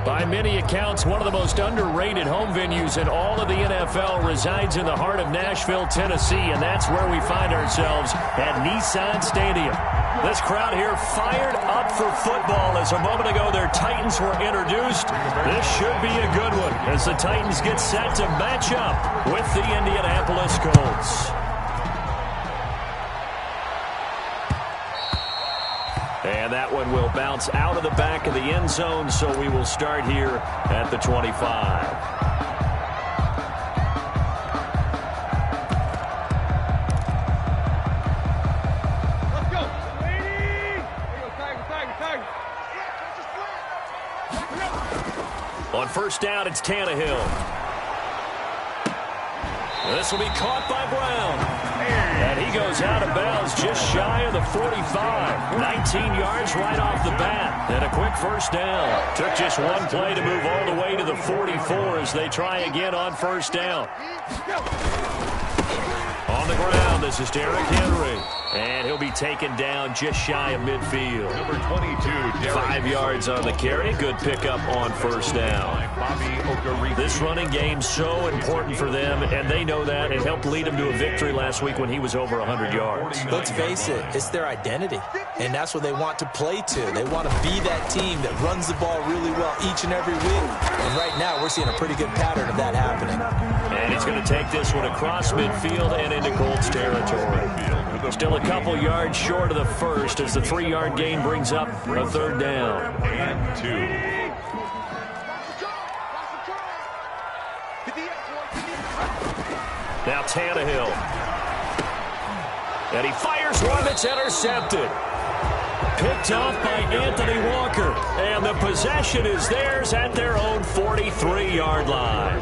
By many accounts, one of the most underrated home venues in all of the NFL resides in the heart of Nashville, Tennessee, and that's where we find ourselves at Nissan Stadium. This crowd here fired up for football as a moment ago their Titans were introduced. This should be a good one as the Titans get set to match up with the Indianapolis Colts. And that one will bounce out of the back of the end zone, so we will start here at the 25. Let's go. On first down, it's Tannehill. This will be caught by Brown. And he goes out of bounds just shy of the 45. 19 yards right off the bat. And a quick first down. Took just one play to move all the way to the 44 as they try again on first down. On the ground, this is Derrick Henry. And he'll be taken down just shy of midfield. Number 22, 5 yards on the carry. Good pickup on first down. This running game so important for them, and they know that. It helped lead them to a victory last week when he was over 100 yards. Let's face it, it's their identity, and that's what they want to play to. They want to be that team that runs the ball really well each and every week. And right now, we're seeing a pretty good pattern of that happening. And he's going to take this one across midfield and into Colts territory. Still a couple yards short of the first as the 3-yard gain brings up a third down. And 2. Now Tannehill. And he fires one that's intercepted. Picked off by Anthony Walker. And the possession is theirs at their own 43-yard line.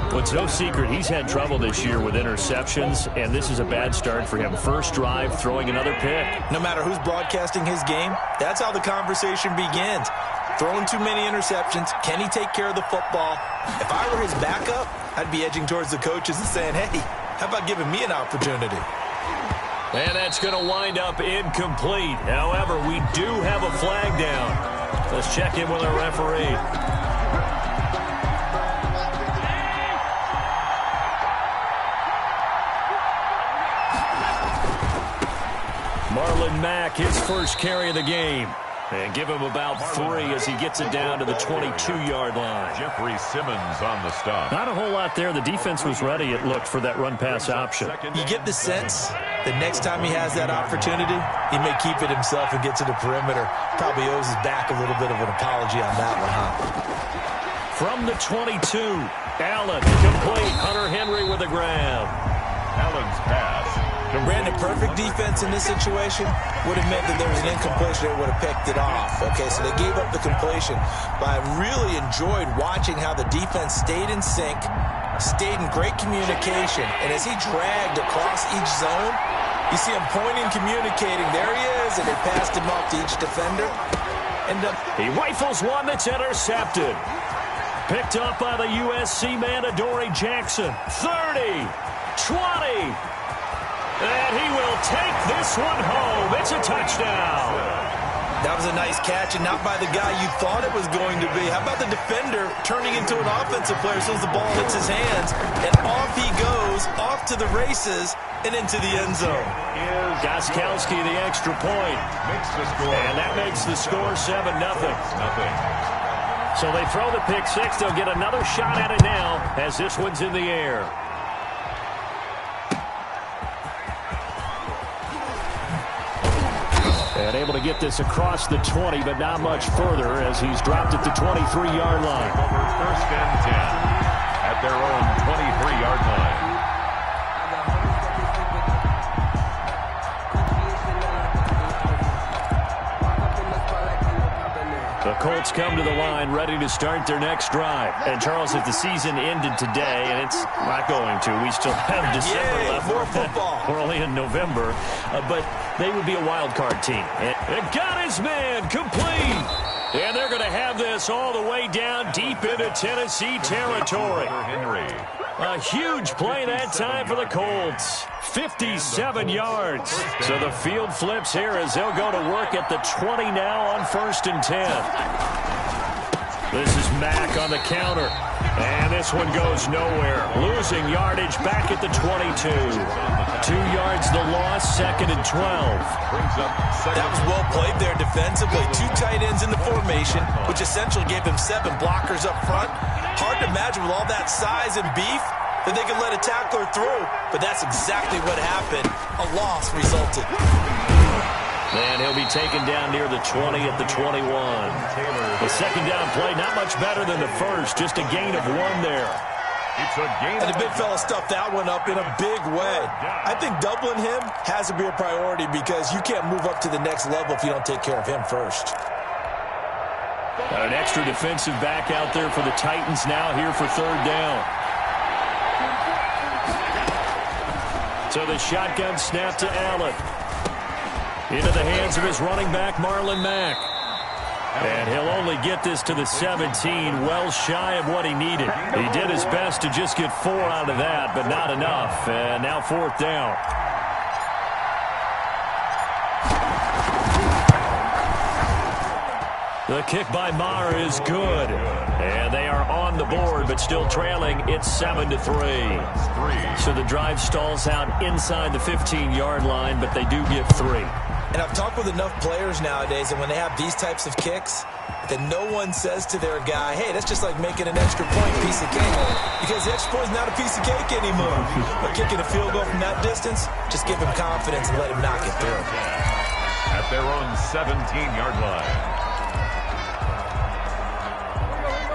Well, it's no secret he's had trouble this year with interceptions, and this is a bad start for him. First drive, throwing another pick. No matter who's broadcasting his game, that's how the conversation begins. Throwing too many interceptions. Can he take care of the football? If I were his backup, I'd be edging towards the coaches and saying, hey, how about giving me an opportunity? And that's going to wind up incomplete. However, we do have a flag down. Let's check in with our referee. Marlon Mack, his first carry of the game. And give him about 3 as he gets it down to the 22-yard line. Jeffrey Simmons on the stop. Not a whole lot there. The defense was ready, it looked, for that run-pass option. You get the sense that next time he has that opportunity, he may keep it himself and get to the perimeter. Probably owes his back a little bit of an apology on that one, huh? From the 22, Allen complete. Hunter Henry with a grab. Allen's pass. Brandon, perfect defense in this situation would have meant that there was an incompletion. They would have picked it off. Okay, so they gave up the completion. But I really enjoyed watching how the defense stayed in sync, stayed in great communication. And as he dragged across each zone, you see him pointing, communicating. There he is, and they passed him off to each defender. And he rifles one that's intercepted. Picked up by the USC man, Adoree Jackson. 30, 20. And he will take this one home. It's a touchdown. That was a nice catch, and not by the guy you thought it was going to be. How about the defender turning into an offensive player as soon as the ball hits his hands, and off he goes, off to the races, and into the end zone. Gostkowski, the extra point. And that makes the score 7-0. So they throw the pick six. They'll get another shot at it now as this one's in the air. And able to get this across the 20, but not much further as he's dropped at the 23-yard line. Over first and 10 at their own 23-yard line. The Colts come to the line ready to start their next drive. And, Charles, if the season ended today, and it's not going to, we still have December left. More football. We're only in November. But they would be a wild card team. And got his man complete. And they're going to have this all the way down deep into Tennessee territory. Henry. A huge play that time for the Colts. 57 yards. So the field flips here as they'll go to work at the 20 now on 1st and 10. This is Mack on the counter. And this one goes nowhere. Losing yardage back at the 22. 2 yards the loss, 2nd and 12. That was well played there defensively. 2 tight ends in the formation, which essentially gave them 7 blockers up front. Hard to imagine with all that size and beef that they could let a tackler through. But that's exactly what happened. A loss resulted. And he'll be taken down near the 20 at the 21. The second down play, not much better than the first, just a gain of 1 there. It's a gain. And the big fella stuffed that one up in a big way. I think doubling him has to be a priority because you can't move up to the next level if you don't take care of him first. An extra defensive back out there for the Titans now here for 3rd down. So the shotgun snap to Allen. Into the hands of his running back, Marlon Mack. And he'll only get this to the 17, well shy of what he needed. He did his best to just get 4 out of that, but not enough. And now 4th down. The kick by Maher is good. And they are on the board, but still trailing. It's 7-3. So the drive stalls out inside the 15-yard line, but they do get 3. And I've talked with enough players nowadays, and when they have these types of kicks, that no one says to their guy, hey, that's just like making an extra point piece of cake. Because the extra point is not a piece of cake anymore. But kicking a field goal from that distance, just give him confidence and let him knock it through. At their own 17-yard line.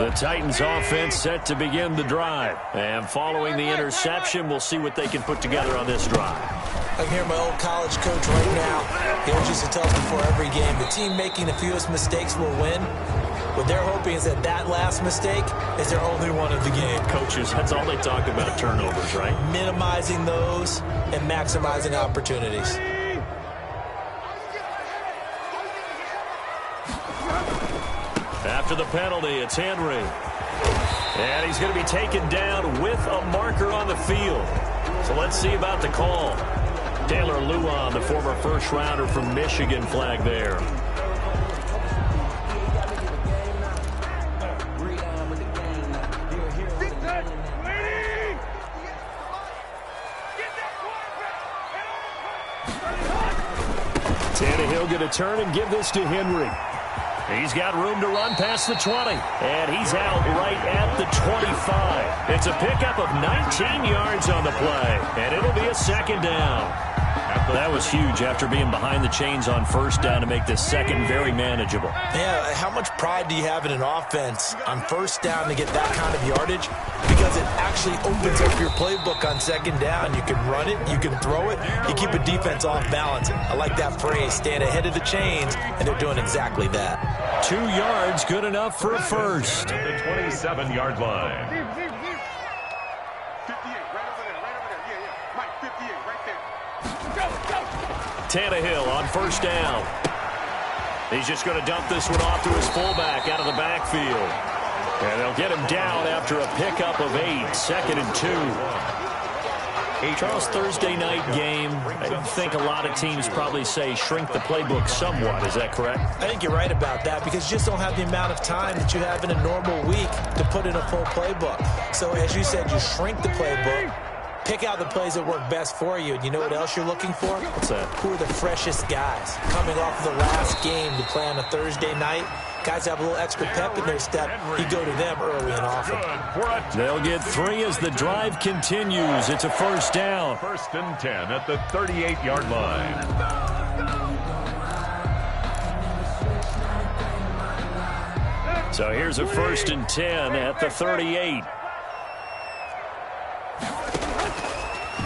The Titans offense set to begin the drive. And following the interception, we'll see what they can put together on this drive. I can hear my old college coach right now. He always used to tell us before every game, the team making the fewest mistakes will win. What they're hoping is that that last mistake is their only one of the game. Coaches, that's all they talk about, turnovers, right? Minimizing those and maximizing opportunities. After the penalty, it's Henry. And he's going to be taken down with a marker on the field. So let's see about the call. Taylor Luan, the former first-rounder from Michigan, flag there. Tannehill going to turn and give this to Henry. He's got room to run past the 20. And he's out right at the 25. It's a pickup of 19 yards on the play. And it'll be a 2nd down. That was huge after being behind the chains on 1st down to make this 2nd very manageable. Yeah, how much pride do you have in an offense on 1st down to get that kind of yardage? Because it actually opens up your playbook on 2nd down. You can run it, you can throw it, you keep a defense off balance. I like that phrase, stand ahead of the chains, and they're doing exactly that. 2 yards, good enough for a first. At the 27-yard line. Tannehill on 1st down. He's just going to dump this one off to his fullback out of the backfield. And they'll get him down after a pickup of 8, 2nd and 2. Charles, Thursday night game, I think a lot of teams probably say shrink the playbook somewhat. Is that correct? I think you're right about that because you just don't have the amount of time that you have in a normal week to put in a full playbook. So as you said, you shrink the playbook. Pick out the plays that work best for you. And you know what else you're looking for? What's that? Who are the freshest guys? Coming off of the last game to play on a Thursday night. Guys have a little extra pep in their step. You go to them early and often. They'll get 3 as the drive continues. It's a 1st down. 1st and 10 at the 38-yard line. So here's a 1st and 10 at the 38.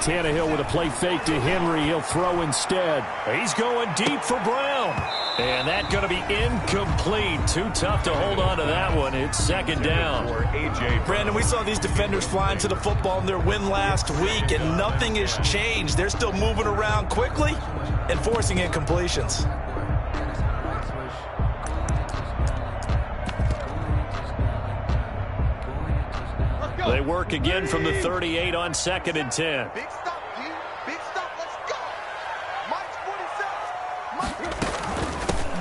Tannehill with a play fake to Henry. He'll throw instead. He's going deep for Brown. And that's going to be incomplete. Too tough to hold on to that one. It's 2nd down. Brandon, we saw these defenders flying to the football in their win last week, and nothing has changed. They're still moving around quickly and forcing incompletions. They work again from the 38 on 2nd and 10. Big stop, G. Big stop. Let's go. Mike's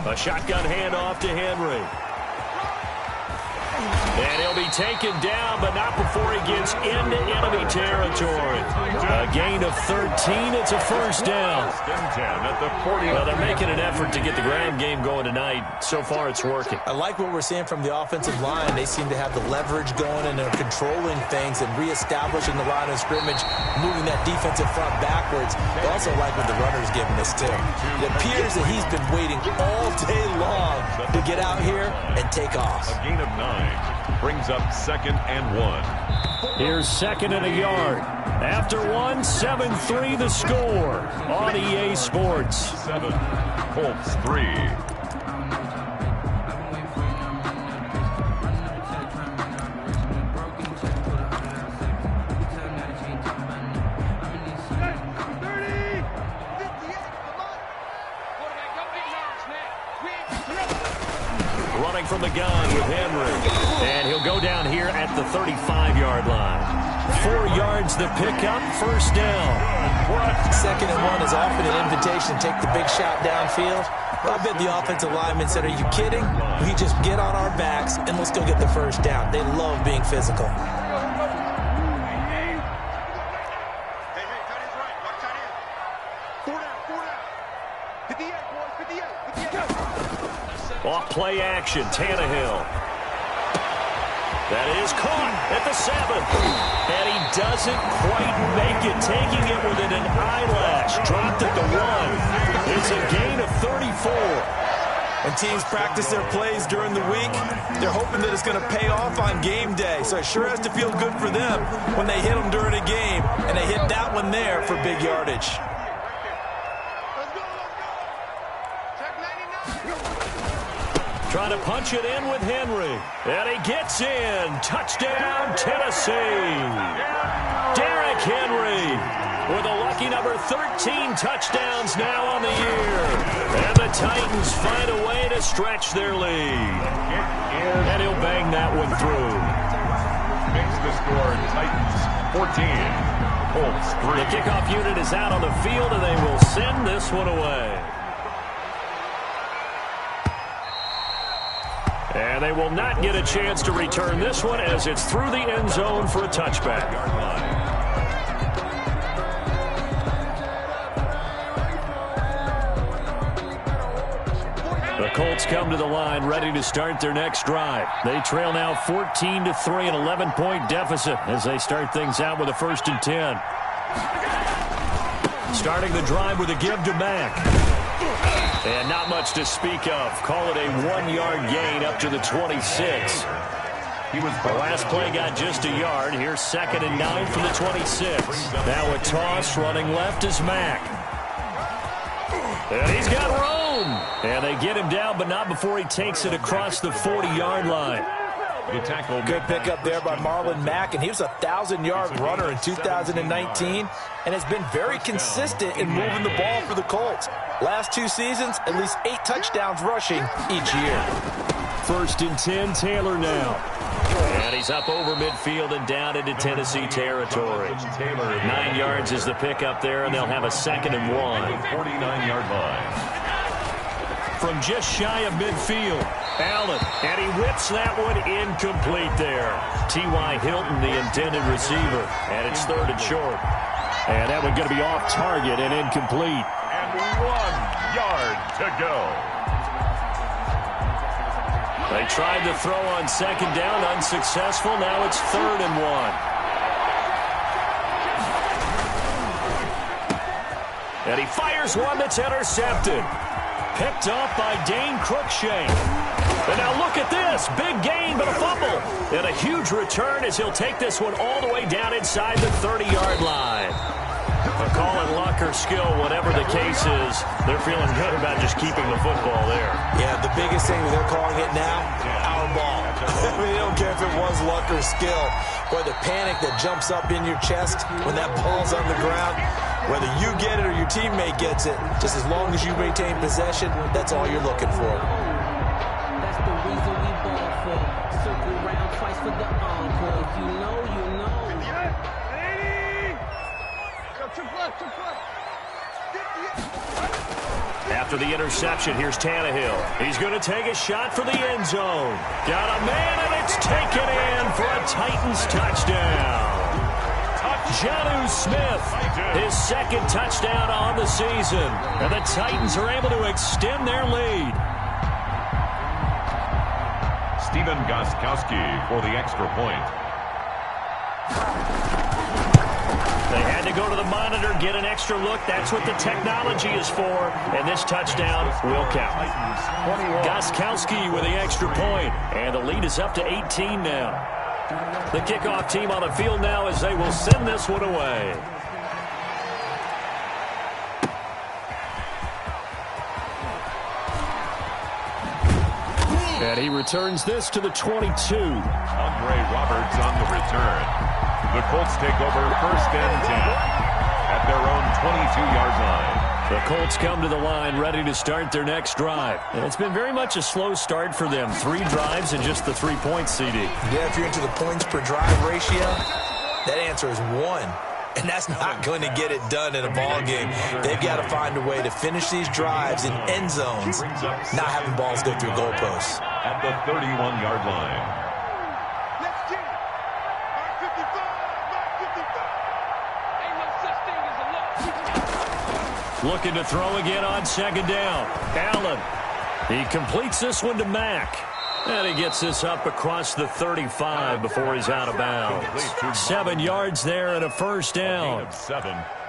47. A shotgun handoff to Henry. And he'll be taken down, but not before he gets into enemy territory. A gain of 13. It's a first down. Well, they're making an effort to get the ground game going tonight. So far, it's working. I like what we're seeing from the offensive line. They seem to have the leverage going, and they're controlling things and reestablishing the line of scrimmage, moving that defensive front backwards. I also like what the runner's giving us, too. It appears that he's been waiting all day long to get out here and take off. A gain of 9 brings up 2nd and 1. Here's 2nd and a yard. After 1, 7-3 the score on EA Sports. 7, Colts 3. Running from the gun with Henry. And he'll go down here at the 35-yard line. 4 yards the pickup, first down. 2nd and 1 is often an invitation to take the big shot downfield. I bet the offensive lineman said, are you kidding? We just get on our backs and let's go get the first down. They love being physical. Off play action, Tannehill. That is caught at the 7. And he doesn't quite make it, taking it within an eyelash. Dropped at the 1. It's a gain of 34. When teams practice their plays during the week, they're hoping that it's going to pay off on game day. So it sure has to feel good for them when they hit them during a game. And they hit that one there for big yardage. Trying to punch it in with Henry. And he gets in. Touchdown, Tennessee. Derrick Henry with a lucky number 13 touchdowns now on the year. And the Titans find a way to stretch their lead. And he'll bang that one through. Makes the score Titans 14, Colts 3. The kickoff unit is out on the field, and they will send this one away. And they will not get a chance to return this one as it's through the end zone for a touchback. The Colts come to the line ready to start their next drive. They trail now 14-3, an 11-point deficit as they start things out with a 1st and 10. Starting the drive with a give to Mack. And not much to speak of. Call it a 1-yard gain up to the 26. The last play got just a yard. Here's 2nd and 9 from the 26. Now a toss running left is Mack. And he's got room. And they get him down, but not before he takes it across the 40-yard line. Good pickup there by Marlon Mack, and he was a 1,000-yard runner in 2019 and has been very consistent in moving the ball for the Colts. Last 2 seasons, at least 8 touchdowns rushing each year. 1st and 10, Taylor now. And he's up over midfield and down into Tennessee territory. 9 yards is the pickup there, and they'll have a 2nd and 1. 49-yard line. From just shy of midfield, Allen, and he whips that one incomplete there. T.Y. Hilton, the intended receiver, and it's 3rd and short. And that one going to be off target and incomplete. And 1 yard to go. They tried to throw on 2nd down, unsuccessful. Now it's 3rd and 1. And he fires one that's intercepted. Picked off by Dane Cruikshank. And now look at this. Big gain, but a fumble. And a huge return as he'll take this one all the way down inside the 30-yard line. Call it luck or skill, whatever the case is. They're feeling good about just keeping the football there. Yeah, the biggest thing they're calling it now, our ball. I mean, they don't care if it was luck or skill. Boy, the panic that jumps up in your chest when that ball's on the ground, whether you get it or your teammate gets it, just as long as you maintain possession, that's all you're looking for. That's the reason we ball for. Circle round twice for the encore. If you know, you know. After the interception, here's Tannehill. He's going to take a shot for the end zone. Got a man, and it's taken in for a Titans touchdown. Jonnu Smith, his second touchdown on the season. And the Titans are able to extend their lead. Stephen Gostkowski for the extra point. They had to go to the monitor, get an extra look. That's what the technology is for. And this touchdown will count. Gostkowski with the extra point. And the lead is up to 18 now. The kickoff team on the field now as they will send this one away. And he returns this to the 22. Andre Roberts on the return. The Colts take over first and 10 at their own 22-yard line. The Colts come to the line ready to start their next drive. And it's been very much a slow start for them. 3 drives and just the 3 points, CD. Yeah, if you're into the points per drive ratio, that answer is 1. And that's not going to get it done in a ball game. They've got to find a way to finish these drives in end zones, not having balls go through goalposts. At the 31-yard line. Looking to throw again on second down. Allen. He completes this one to Mack. And he gets this up across the 35 before he's out of bounds. 7 yards there and a first down.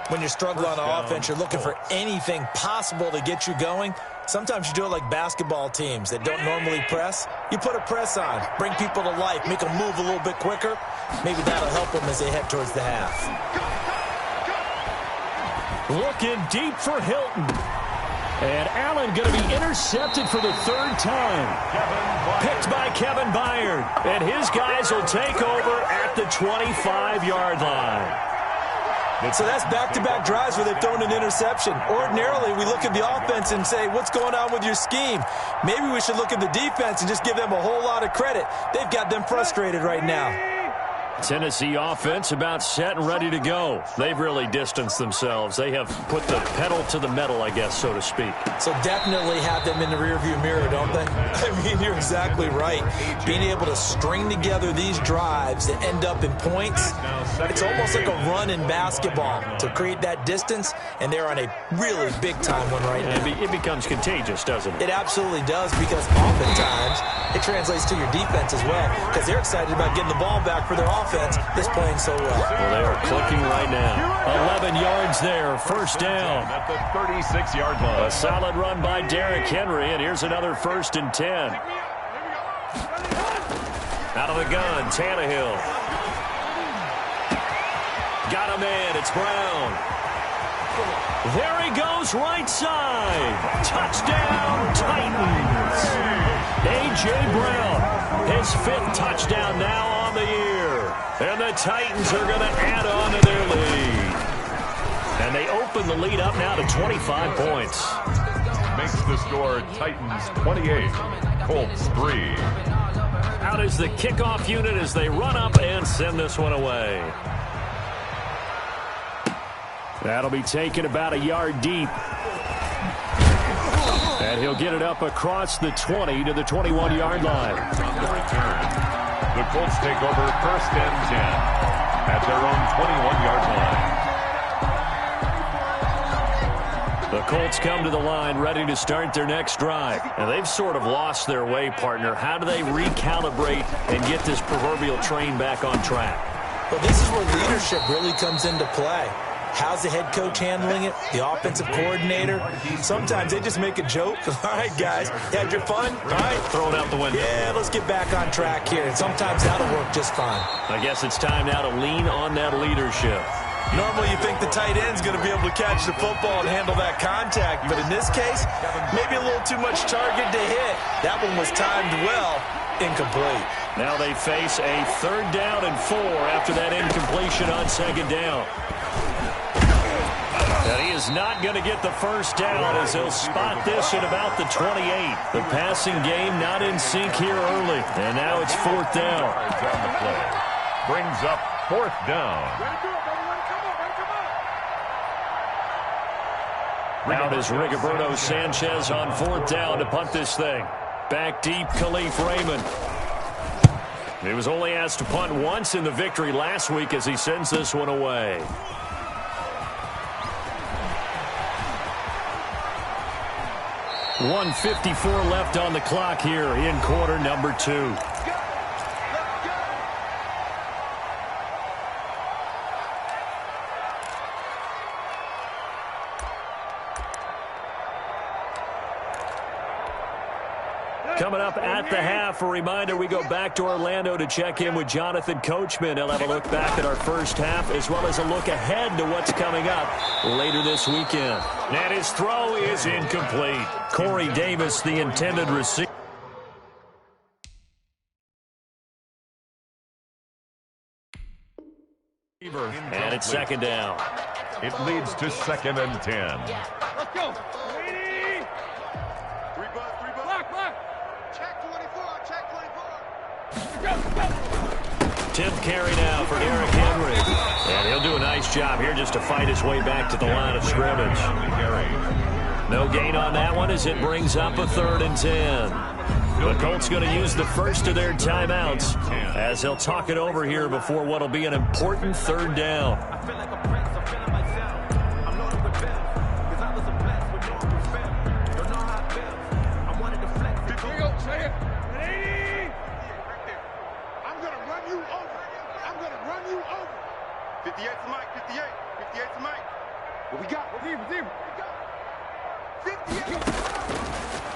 When you're struggling on offense, you're looking for anything possible to get you going. Sometimes you do it like basketball teams that don't normally press. You put a press on, bring people to life, make them move a little bit quicker. Maybe that'll help them as they head towards the half. Looking deep for Hilton. And Allen going to be intercepted for the 3rd time. Picked by Kevin Byard. And his guys will take over at the 25-yard line. So that's back-to-back drives where they've thrown an interception. Ordinarily, we look at the offense and say, what's going on with your scheme? Maybe we should look at the defense and just give them a whole lot of credit. They've got them frustrated right now. Tennessee offense about set and ready to go. They've really distanced themselves. They have put the pedal to the metal, I guess, so to speak. So definitely have them in the rearview mirror, don't they? I mean, you're exactly right. Being able to string together these drives that end up in points, it's almost like a run in basketball to create that distance, and they're on a really big-time one right now. It becomes contagious, doesn't it? It absolutely does, because oftentimes it translates to your defense as well, because they're excited about getting the ball back for their offense that's playing so well. Well, they are clicking right now. 11 yards there, first down. At the 36-yard line. A solid run by Derrick Henry, and here's another 1st and 10. Out of the gun, Tannehill. Got a man, it's Brown. There he goes, right side. Touchdown, Titans. A.J. Brown, his 5th touchdown now on the year. And the Titans are going to add on to their lead. And they open the lead up now to 25 points. Makes the score Titans 28, Colts 3. Out is the kickoff unit as they run up and send this one away. That'll be taken about a yard deep. And he'll get it up across the 20 to the 21-yard line. On the return, the Colts take over first and 10 at their own 21-yard line. The Colts come to the line ready to start their next drive. And they've sort of lost their way, partner. How do they recalibrate and get this proverbial train back on track? Well, this is where leadership really comes into play. How's the head coach handling it? The offensive coordinator? Sometimes they just make a joke. All right, guys, you had your fun? All right. Throw it out the window. Yeah, let's get back on track here. And sometimes that'll work just fine. I guess it's time now to lean on that leadership. Normally you think the tight end's going to be able to catch the football and handle that contact. But in this case, maybe a little too much target to hit. That one was timed well. Incomplete. Now they face a 3rd down and 4 after that incompletion on second down. And he is not going to get the first down as he'll spot this at about the 28. The passing game not in sync here early. And now it's 4th down. On the play. Brings up 4th down. Out is Rigoberto Sanchez on 4th down to punt this thing. Back deep, Khalif Raymond. He was only asked to punt once in the victory last week as he sends this one away. .154 left on the clock here in quarter number 2. Coming up at the half, a reminder, we go back to Orlando to check in with Jonathan Coachman. He'll have a look back at our first half as well as a look ahead to what's coming up later this weekend. And his throw is incomplete. Corey Davis, the intended receiver. And it's 2nd down. It leads to 2nd and 10. Let's go. Ready? Three bud. Block. Check 24. Check 24. 10th carry now for Derrick Henry. And he'll do a nice job here just to fight his way back to the line of scrimmage. No gain on that one as it brings up a 3rd and 10. The Colts going to use the first of their timeouts as they'll talk it over here before what will be an important 3rd down.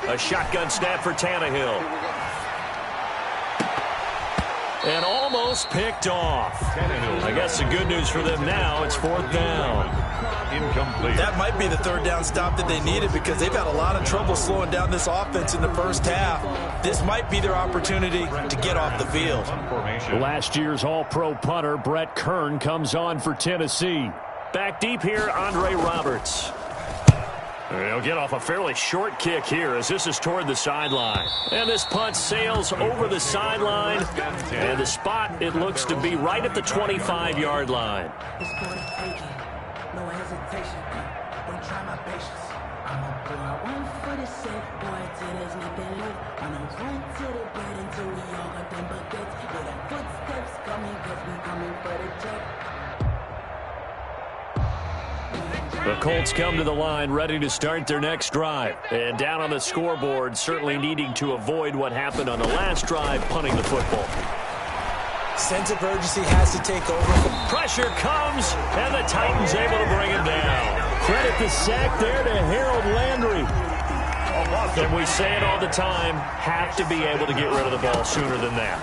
A shotgun snap for Tannehill. And almost picked off. I guess the good news for them now, it's 4th down. Incomplete. That might be the 3rd down stop that they needed because they've had a lot of trouble slowing down this offense in the first half. This might be their opportunity to get off the field. Last year's All-Pro punter, Brett Kern, comes on for Tennessee. Back deep here, Andre Roberts. He'll get off a fairly short kick here as this is toward the sideline. And this punt sails over the sideline. And the spot, it looks to be right at the 25-yard line. The Colts come to the line ready to start their next drive. And down on the scoreboard, certainly needing to avoid what happened on the last drive, punting the football. Sense of urgency has to take over. Pressure comes, and the Titans able to bring it down. Credit the sack there to Harold Landry. And we say it all the time, have to be able to get rid of the ball sooner than that.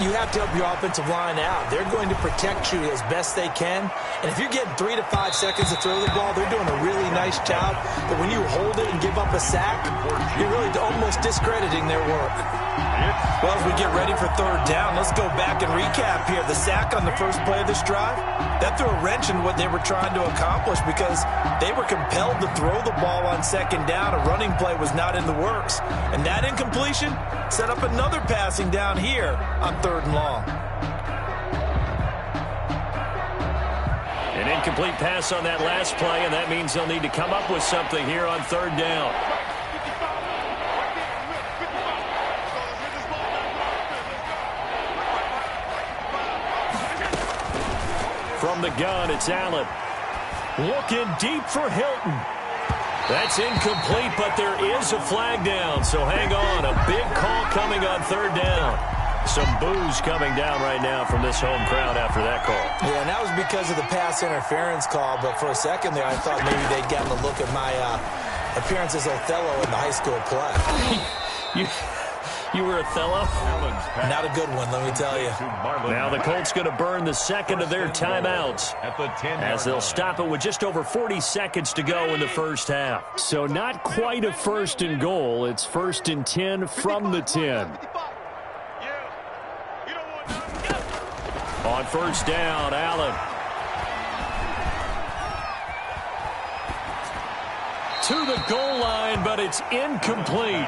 You have to help your offensive line out. They're going to protect you as best they can. And if you're getting 3 to 5 seconds to throw the ball, they're doing a really nice job. But when you hold it and give up a sack, you're really almost discrediting their work. Well, as we get ready for 3rd down, let's go back and recap here. The sack on the first play of this drive, that threw a wrench in what they were trying to accomplish because they were compelled to throw the ball on 2nd down. A running play was not in the works. And that incompletion set up another passing down here on 3rd and long. An incomplete pass on that last play, and that means they'll need to come up with something here on 3rd down. From the gun, it's Allen. Looking deep for Hilton. That's incomplete, but there is a flag down, so hang on. A big call coming on 3rd down. Some boos coming down right now from this home crowd after that call. Yeah, and that was because of the pass interference call, but for a second there I thought maybe they'd gotten a look at my appearance as Othello in the high school play. You were Othello? Not a good one, let me tell you. Now the Colts going to burn the second of their timeouts as they'll stop it with just over 40 seconds to go in the first half. So not quite a 1st and goal. It's 1st and 10 from the 10. On 1st down, Allen. To the goal line, but it's incomplete.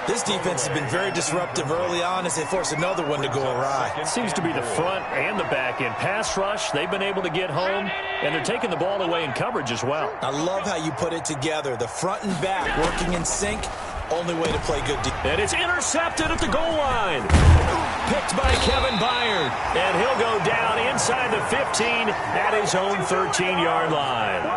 This defense has been very disruptive early on as they force another one to go awry. It seems to be the front and the back end. Pass rush, they've been able to get home, and they're taking the ball away in coverage as well. I love how you put it together. The front and back working in sync. Only way to play good defense. And it's intercepted at the goal line. Picked by Kevin Byard. And he'll go down inside the 15 at his own 13-yard line.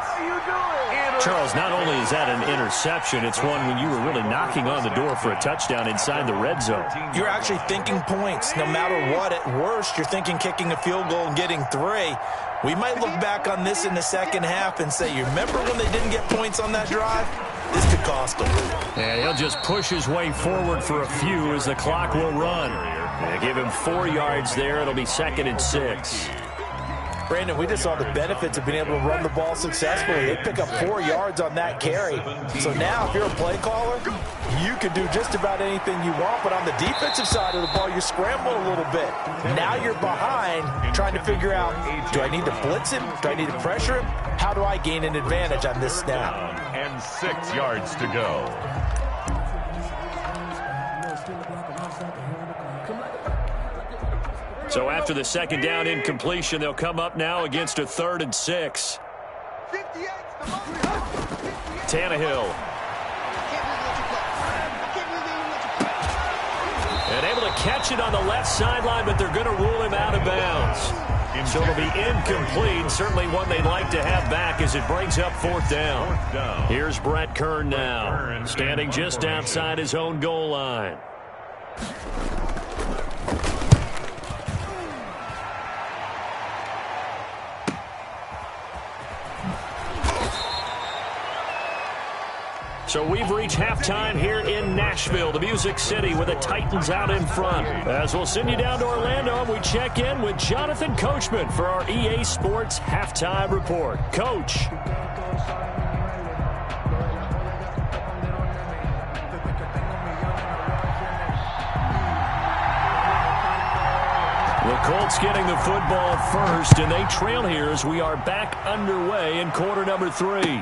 Charles, not only is that an interception, it's one when you were really knocking on the door for a touchdown inside the red zone. You're actually thinking points. No matter what, at worst, you're thinking kicking a field goal and getting 3. We might look back on this in the second half and say, you remember when they didn't get points on that drive? This could cost him. And he'll just push his way forward for a few as the clock will run. And give him 4 yards there. It'll be 2nd and 6. Brandon, we just saw the benefits of being able to run the ball successfully. They pick up 4 yards on that carry. So now, if you're a play caller, you can do just about anything you want. But on the defensive side of the ball, you scramble a little bit. Now you're behind trying to figure out, do I need to blitz him? Do I need to pressure him? How do I gain an advantage on this snap? And 6 yards to go. So after the second down incompletion, they'll come up now against a 3rd and 6. Tannehill. And able to catch it on the left sideline, but they're going to rule him out of bounds. So it'll be incomplete. Certainly one they'd like to have back as it brings up 4th down. Here's Brett Kern now, standing just outside his own goal line. So we've reached halftime here in Nashville, the Music City, with the Titans out in front. As we'll send you down to Orlando, and we check in with Jonathan Coachman for our EA Sports Halftime Report. Coach. The Colts getting the football first, and they trail here as we are back underway in quarter number 3.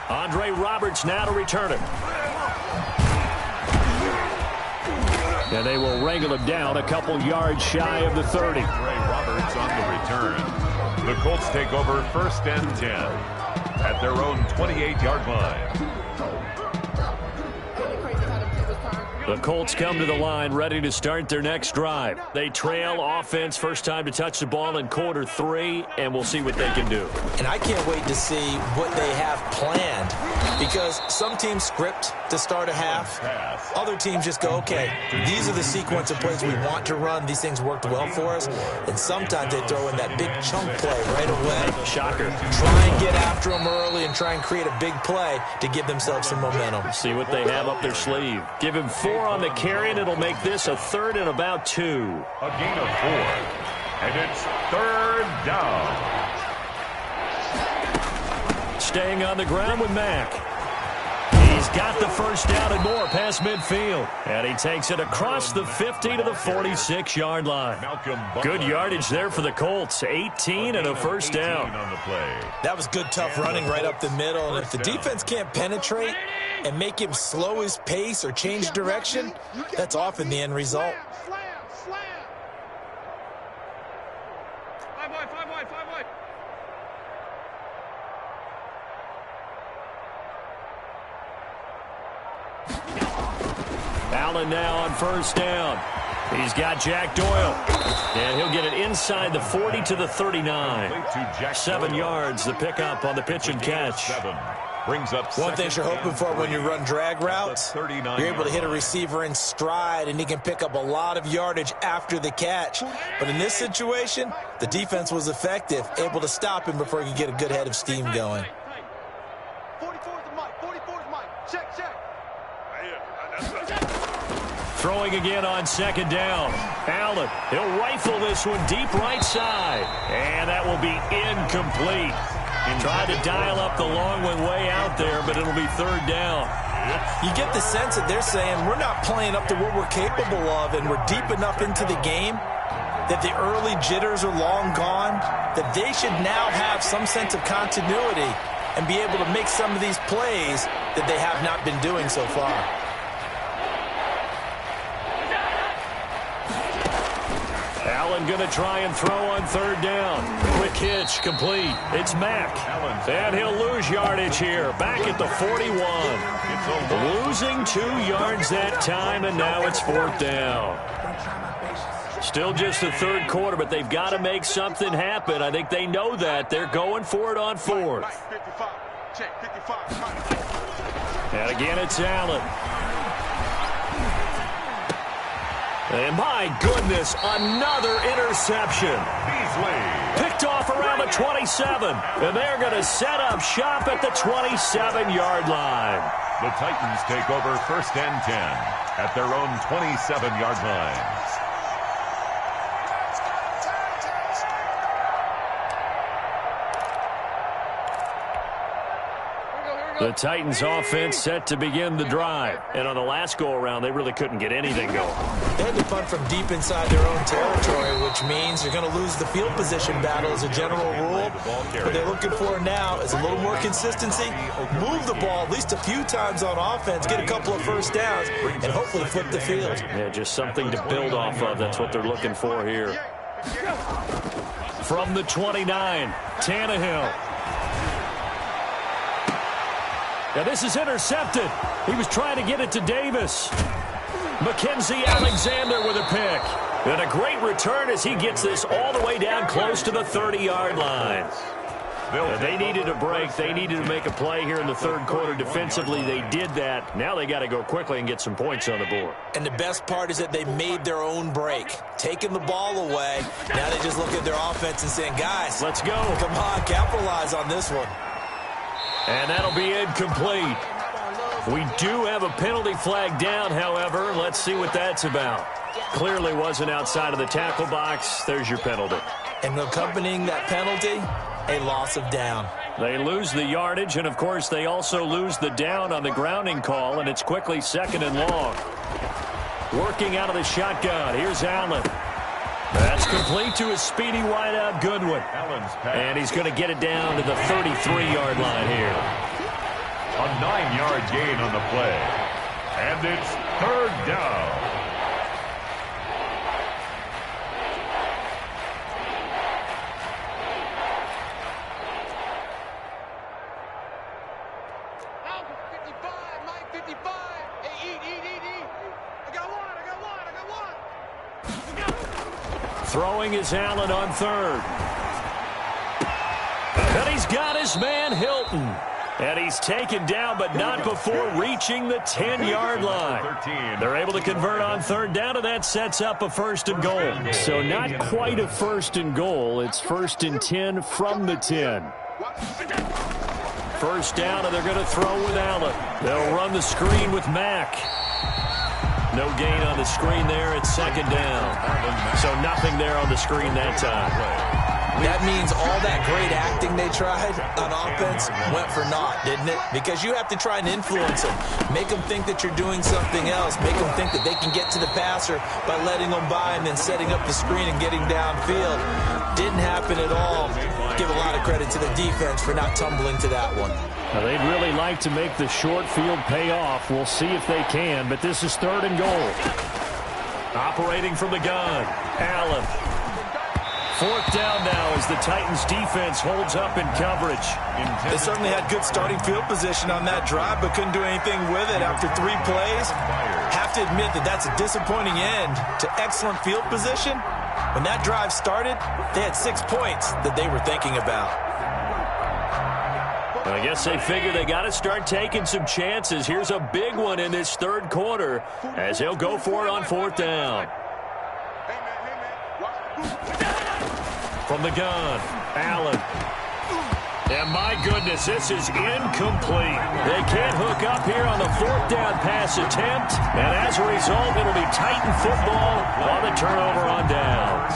Andre Roberts now to return it. And they will wrangle him down a couple yards shy of the 30. Andre Roberts on the return. The Colts take over 1st and 10 at their own 28-yard line. The Colts come to the line ready to start their next drive. They trail offense, first time to touch the ball in quarter 3, and we'll see what they can do. And I can't wait to see what they have planned, because some teams script to start a half. Other teams just go, okay, these are the sequence of plays we want to run. These things worked well for us. And sometimes they throw in that big chunk play right away. Shocker. Try and get after them early and try and create a big play to give themselves some momentum. See what they have up their sleeve. Give him 4 on the carry, and it'll make this a 3rd and about 2. A gain of 4. And it's 3rd down. Staying on the ground with Mack. He's got the first down and more past midfield. And he takes it across the 50 to the 46-yard line. Good yardage there for the Colts. 18 and a first down. That was good, tough running right up the middle. And if the defense can't penetrate and make him slow his pace or change direction, that's often the end result. Allen now on first down. He's got Jack Doyle. And he'll get it inside the 40 to the 39. 7 yards, the pickup on the pitch and catch. Brings up one thing you're hoping for when you run drag routes, you're able to hit a receiver in stride, and he can pick up a lot of yardage after the catch. But in this situation, the defense was effective, able to stop him before he could get a good head of steam going. 44 is the mic. 44 is mic. Check. Throwing again on second down. Allen, he'll rifle this one deep right side. And that will be incomplete. Tried to dial up the long one way out there, but it'll be 3rd down. You get the sense that they're saying we're not playing up to what we're capable of, and we're deep enough into the game that the early jitters are long gone, that they should now have some sense of continuity and be able to make some of these plays that they have not been doing so far. Allen going to try and throw on third down. Quick hitch, complete. It's Mack. And he'll lose yardage here. Back at the 41. Losing 2 yards that time, and now it's fourth down. Still just the third quarter, but they've got to make something happen. I think they know that. They're going for it on fourth. And again, it's Allen. And my goodness, another interception. Picked off around the 27. And they're going to set up shop at the 27-yard line. The Titans take over first and 10 at their own 27-yard line. The Titans offense set to begin the drive. And on the last go-around, they really couldn't get anything going. They had to punt from deep inside their own territory, which means you're going to lose the field position battle as a general rule. What they're looking for now is a little more consistency, move the ball at least a few times on offense, get a couple of first downs, and hopefully flip the field. Yeah, just something to build off of. That's what they're looking for here. From the 29, Tannehill. Now this is intercepted. He was trying to get it to Davis. Mackenzie Alexander with a pick. And a great return as he gets this all the way down close to the 30-yard line. They needed a break. They needed to make a play here in the third quarter. Defensively, they did that. Now they got to go quickly and get some points on the board. And the best part is that they made their own break. Taking the ball away. Now they just look at their offense and saying, guys, let's go. Come on, capitalize on this one. And that'll be incomplete. We do have a penalty flag down, however. Let's see what that's about. Clearly wasn't outside of the tackle box. There's your penalty. And accompanying that penalty, a loss of down. They lose the yardage, and, of course, they also lose the down on the grounding call, and it's quickly second and long. Working out of the shotgun. Here's Allen. That's complete to his speedy wideout, Goodwin. And he's going to get it down to the 33-yard line here. A 9-yard gain on the play. And it's third down. Throwing is Allen on third. And he's got his man Hilton. And he's taken down, but not before reaching the 10-yard line. They're able to convert on third down, and that sets up a first and goal. So not quite a first and goal. It's first and 10 from the 10. First down, and they're going to throw with Allen. They'll run the screen with Mack. No gain on the screen there. It's second down. So nothing there on the screen that time. That means all that great acting they tried on offense went for naught, didn't it? Because you have to try and influence them. Make them think that you're doing something else. Make them think that they can get to the passer by letting them by and then setting up the screen and getting downfield. Didn't happen at all. Give a lot of credit to the defense for not tumbling to that one. Now, they'd really like to make the short field pay off. We'll see if they can, but this is third and goal. Operating from the gun, Allen. Fourth down now as the Titans defense holds up in coverage. They certainly had good starting field position on that drive, but couldn't do anything with it after 3 plays. Have to admit that that's a disappointing end to excellent field position. When that drive started, they had 6 points that they were thinking about. I guess they figure they got to start taking some chances. Here's a big one in this third quarter as they'll go for it on fourth down. From the gun, Allen. And my goodness, this is incomplete. They can't hook up here on the fourth down pass attempt. And as a result, it'll be Titan football on the turnover on downs.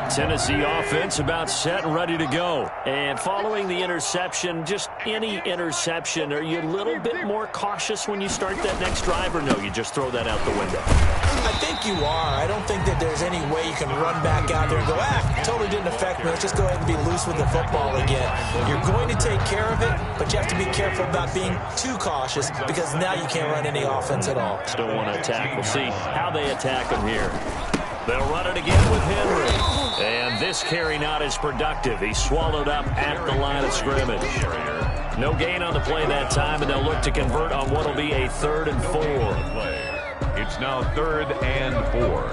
Tennessee offense about set and ready to go. And following the interception, just any interception, are you a little bit more cautious when you start that next drive, or no, you just throw that out the window? I think you are. I don't think that there's any way you can run back out there and go, it totally didn't affect me. Let's just go ahead and be loose with the football again. You're going to take care of it, but you have to be careful about being too cautious because now you can't run any offense at all. Still want to attack. We'll see how they attack him here. They'll run it again with Henry. And this carry not as productive. He's swallowed up at the line of scrimmage. No gain on the play that time, and they'll look to convert on what will be a 3rd and 4. It's now 3rd and 4.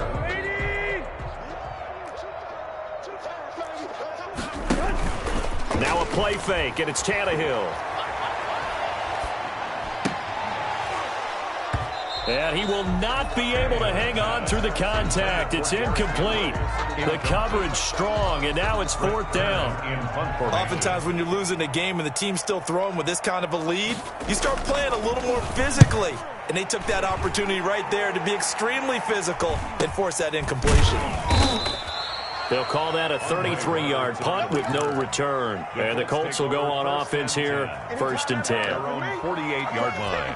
Now a play fake, and it's Tannehill. And he will not be able to hang on through the contact. It's incomplete. The coverage strong, and now it's 4th down. Oftentimes when you're losing a game and the team's still throwing with this kind of a lead, you start playing a little more physically. And they took that opportunity right there to be extremely physical and force that incompletion. They'll call that a 33-yard punt with no return. And the Colts will go on offense here, 1st and 10. Their own 48-yard line.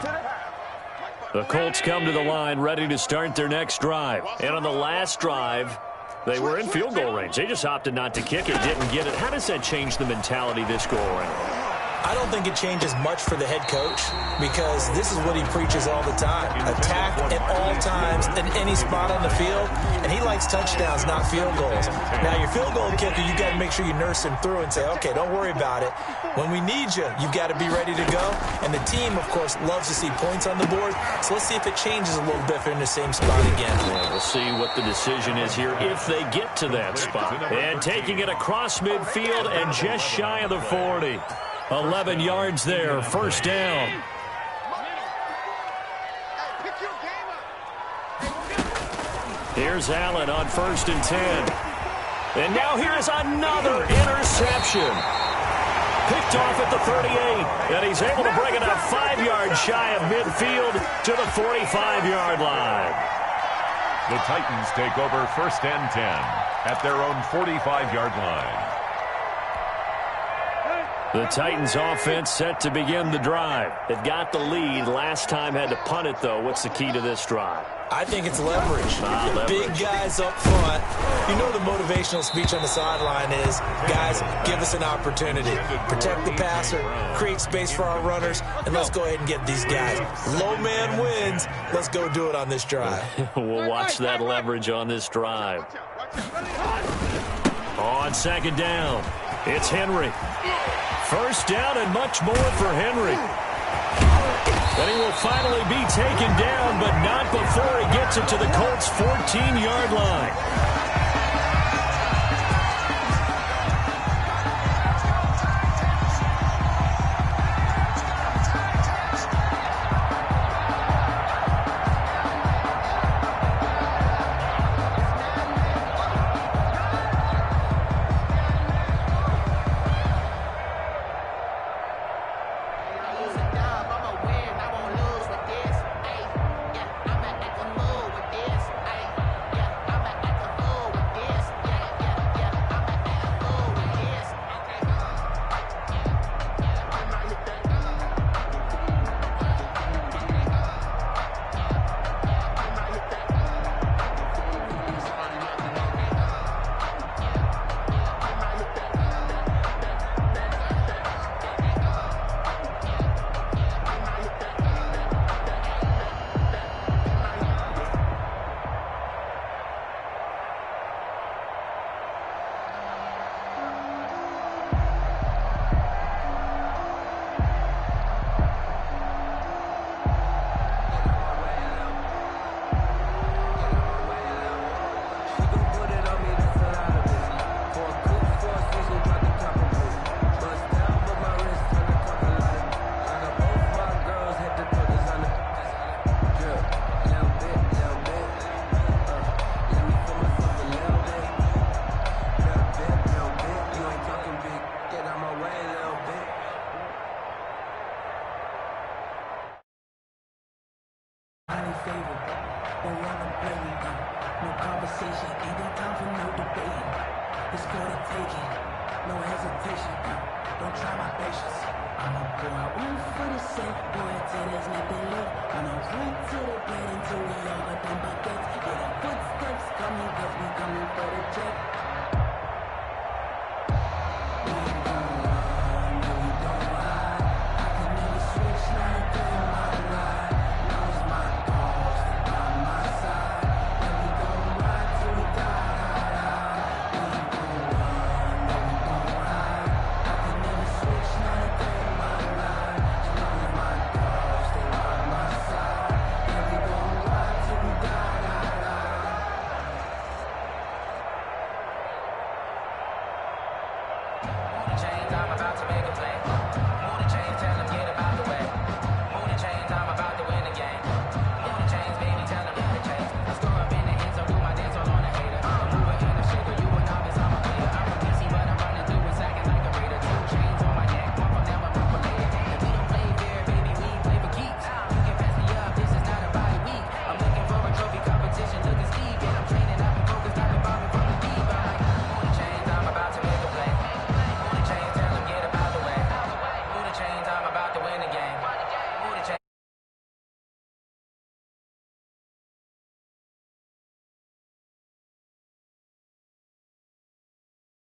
The Colts come to the line ready to start their next drive. And on the last drive, they were in field goal range. They just opted not to kick it, didn't get it. How does that change the mentality this go around? I don't think it changes much for the head coach because this is what he preaches all the time. Attack at all times in any spot on the field, and he likes touchdowns, not field goals. Now, your field goal kicker, you got to make sure you nurse him through and say, okay, don't worry about it. When we need you, you've got to be ready to go. And the team, of course, loves to see points on the board, so let's see if it changes a little bit if they're in the same spot again. Yeah, we'll see what the decision is here if they get to that spot. And taking it across midfield and just shy of the 40. 11 yards there, 1st down. Here's Allen on 1st and 10. And now here's another interception. Picked off at the 38, and he's able to bring it up 5 yards shy of midfield to the 45-yard line. The Titans take over 1st and 10 at their own 45-yard line. The Titans offense set to begin the drive. They've got the lead. Last time had to punt it, though. What's the key to this drive? I think it's leverage. The big guys up front. You know the motivational speech on the sideline is, guys, give us an opportunity. Protect the passer, create space for our runners, and let's go ahead and get these guys. Low man wins. Let's go do it on this drive. We'll watch that leverage on this drive. On 2nd down, it's Henry. 1st down and much more for Henry. And he will finally be taken down, but not before he gets it to the Colts' 14-yard line. No conversation, ain't got time for no debate. It's for the taking. No hesitation. Don't try my patience. I'ma pour out one for the sake, boy, till there's nothing left. I'ma run to the bread until we all but them baguettes. Yeah, the footsteps coming, cause we coming for the check.